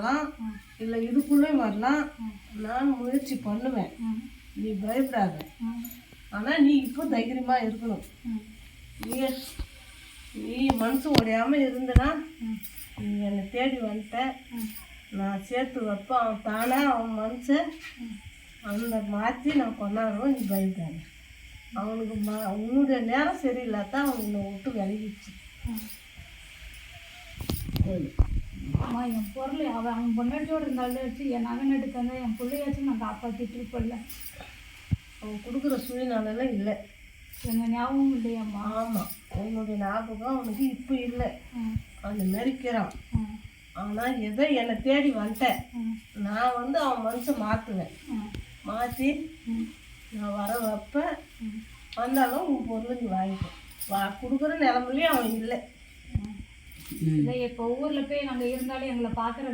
வரலாம், இல்லை இதுக்குள்ளேயும் வரலாம். நான் முயற்சி பண்ணுவேன், நீ பயப்படாத. ஆனால் நீ இப்போ தைரியமாக இருக்கணும். நீ நீ மனசு உடையாமல் இருந்தனா நீ என்னை தேடி வந்துட்ட, நான் சேர்த்து வைப்பேன். அவன் தானாக அவன் மனசை அந்த மாற்றி நான் கொண்டாடுவேன். நீ பயப்படாத. அவனுக்கு உன்னுடைய நேரம் சரியில்லாதான் அவன் உன்னை விட்டு விலகிடுச்சு. அம்மா என் பொருள் அவன் பொண்டாட்டியோடு இருந்தாலும் வச்சு என் நகை நட்டு தந்தால் என் பிள்ளையாச்சும் நான் காப்பாற்றிட்டு இருப்பேன்ல. அவன் கொடுக்குற சூழ்நிலைலாம் இல்லை. எங்கள் ஞாபகம் இல்லையாம்மா? ஆமாம், உன்னுடைய ஞாபகம் அவனுக்கு இப்போ இல்லை. அந்த மெரிக்கிறான். ஆனால் எதோ என்னை தேடி வந்துட்டேன். நான் அவன் மனசை மாற்றுவேன். மாற்றி நான் வர வைப்பேன். வந்தாலும் உன் பொருள் நீ வாங்கிப்பேன். கொடுக்குற நிலமையிலையும் அவன் இல்லை. இல்லை இப்போ ஊரில் போய் நாங்கள் இருந்தாலும் எங்களை பார்க்குற